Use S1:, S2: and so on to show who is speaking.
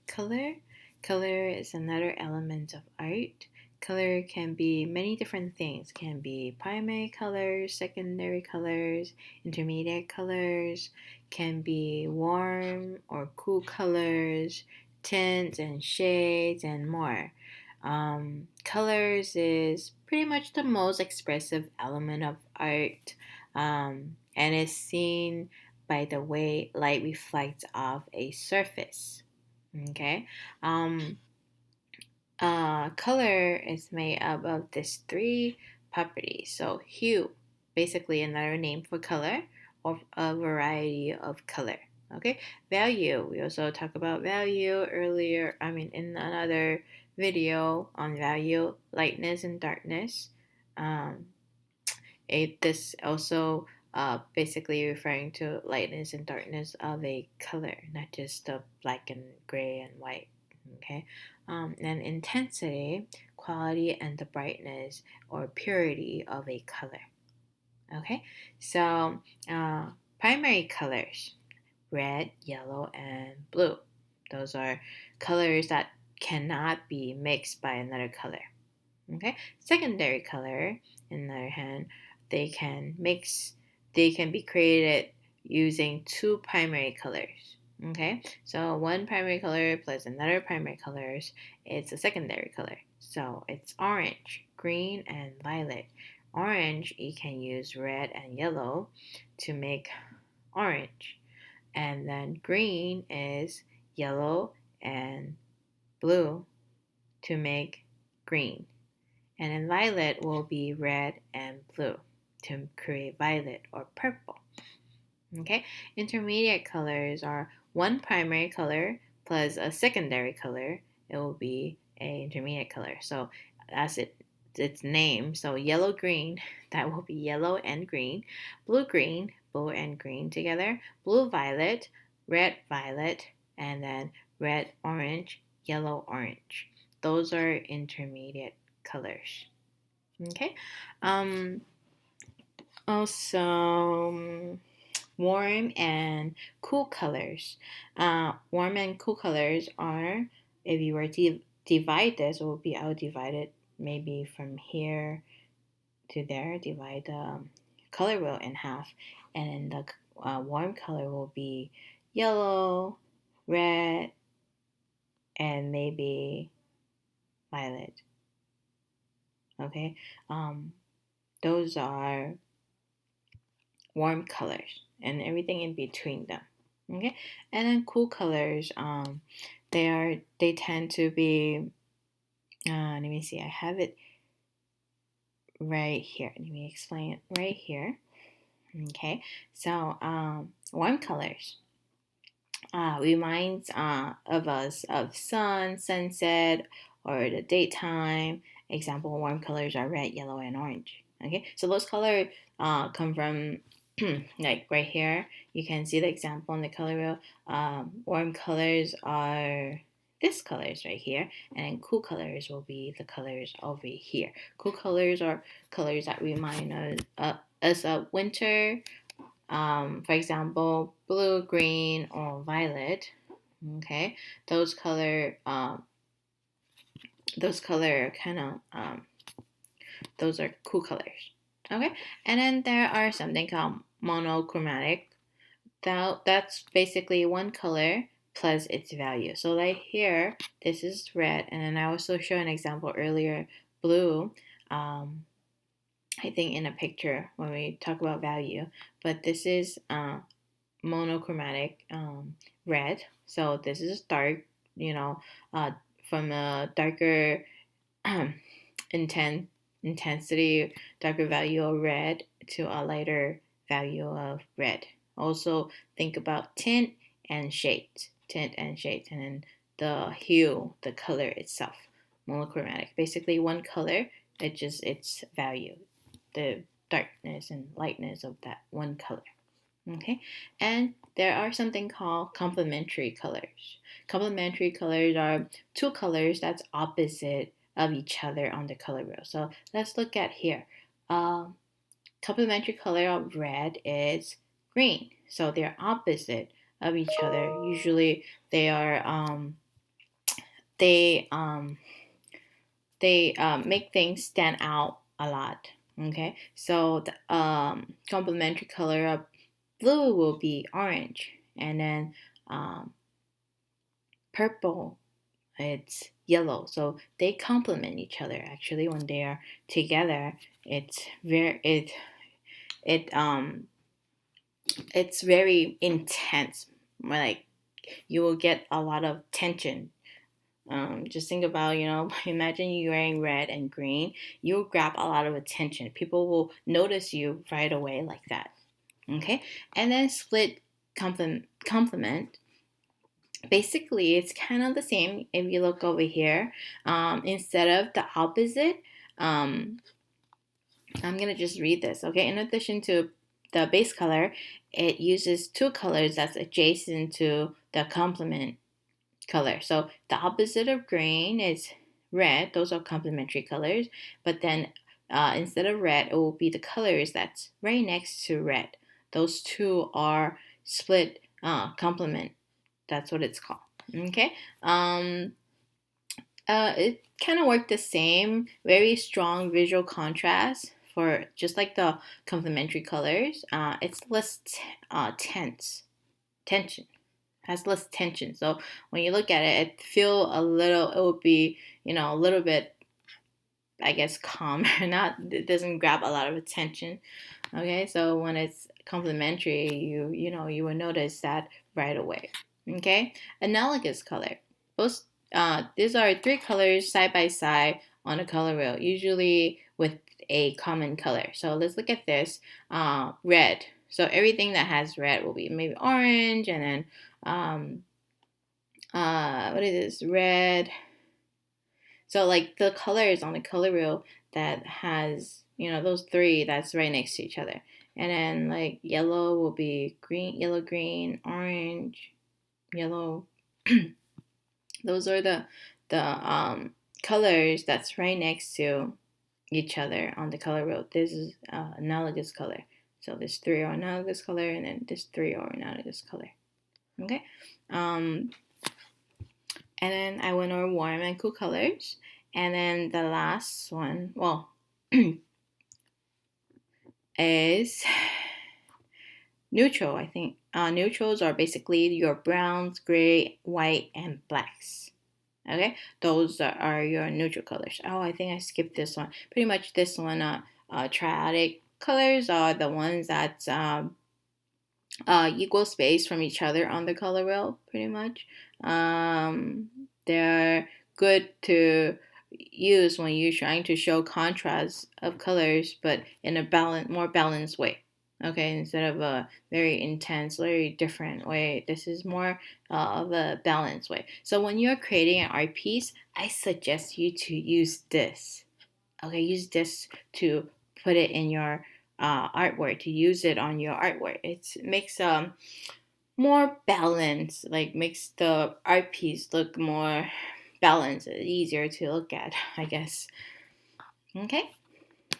S1: Color. Color is another element of art. Color can be many different things. It can be primary colors, secondary colors, intermediate colors, can be warm or cool colors, tints and shades, and more. Colors is pretty much the most expressive element of art, and is seen by the way light reflects off a surface. Okay. Um, Color is made up of these three properties. So hue, basically another name for color, or a variety of color. Okay. Value. We also talked about value earlier. In another video on value, lightness and darkness. Um, this also basically referring to lightness and darkness of a color, not just the black and gray and white. Okay, and intensity, quality, and the brightness or purity of a color. Okay, so primary colors: red, yellow, and blue. Those are colors that cannot be mixed by another color. Okay, secondary color, on the other hand, they can mix, they can be created using two primary colors. Okay, so one primary color plus another primary colors, it's a secondary color. So it's orange, green, and violet. Orange, you can use red and yellow to make orange, and then green is yellow and blue to make green. And then violet will be red and blue to create violet or purple. Okay, intermediate colors are one primary color plus a secondary color. It will be a intermediate color. So as its name, so yellow green, that will be yellow and green. Blue green, blue and green together. Blue violet, red violet, and then red orange, yellow orange. Those are intermediate colors. Okay. Um, Also, warm and cool colors. Warm and cool colors are, if you were to divide this, it would be, I'll divide it maybe from here to there, divide the color wheel in half, and then the warm color will be yellow, red, and maybe violet. Okay. Those are warm colors and everything in between them. Okay, and then cool colors, they tend to be, let me see, I have it right here. Let me explain it right here. Okay, so warm colors reminds of us of sun, sunset, or the daytime. Example, warm colors are red, yellow, and orange. Okay, so those colors come from like right here. You can see the example in the color wheel. Warm colors are this colors right here, and then cool colors will be the colors over here. Cool colors are colors that remind us of winter. For example, blue, green, or violet. Okay, those color kind of those are cool colors. Okay, and then there are something called monochromatic. That's basically one color plus its value. So like here, this is red, and then I also showed an example earlier, blue. I think in a picture when we talk about value, but this is monochromatic red. So this is dark, you know, uh, from a darker intensity, darker value of red to a lighter value of red. Also think about tint and shades, and then the hue, the color itself, monochromatic. Basically, one color, it's just its value, the darkness and lightness of that one color. Okay, and there are something called complementary colors. Complementary colors are two colors that's opposite of each other on the color wheel. So let's look at here. Complementary color of red is green. So they're opposite of each other. Usually they are they make things stand out a lot. Okay, so the complementary color of blue will be orange, and then purple, it's yellow. So they complement each other. Actually, when they are together, it's very intense. Like you will get a lot of tension. Just think about, imagine you wearing red and green. You'll grab a lot of attention. People will notice you right away like that. Okay, and then split complement. Basically, it's kind of the same if you look over here. Instead of the opposite, I'm going to just read this, okay? In addition to the base color, it uses two colors that's adjacent to the complement color. So the opposite of green is red. Those are complementary colors. But then instead of red, it will be the colors that's right next to red. Those two are split complement. That's what it's called. Okay. It kind of worked the same. Very strong visual contrast for just like the complementary colors. It's less tension, has less tension. So when you look at it, it would be, a little bit, I guess, calmer. It doesn't grab a lot of attention. Okay, so when it's complementary, you will notice that right away. Okay, analogous color. These are three colors side by side on a color wheel, usually with a common color. So let's look at this. Red. So everything that has red will be maybe orange, and then what is this? Red. So like the colors on the color wheel that has, those three that's right next to each other. And then like yellow will be green, yellow, green, orange, yellow. Those are the colors that's right next to each other on the color wheel. This is analogous color. So this three are analogous color, and then this three are analogous color. Okay. And then I went over warm and cool colors. And then the last one, is neutral, I think. Neutrals are basically your browns, gray, white, and blacks. Okay, those are your neutral colors. Oh, I think I skipped this one. Pretty much this one, triadic colors are the ones that equal space from each other on the color wheel, pretty much. They're good to use when you're trying to show contrast of colors, but in a more balanced way. Okay, instead of a very intense, very different way, this is more of a balanced way. So when you're creating an art piece, I suggest you to use this. Okay, use this to put it in your artwork, to use it on your artwork. It makes more balance, like makes the art piece look more balanced, easier to look at, I guess. Okay,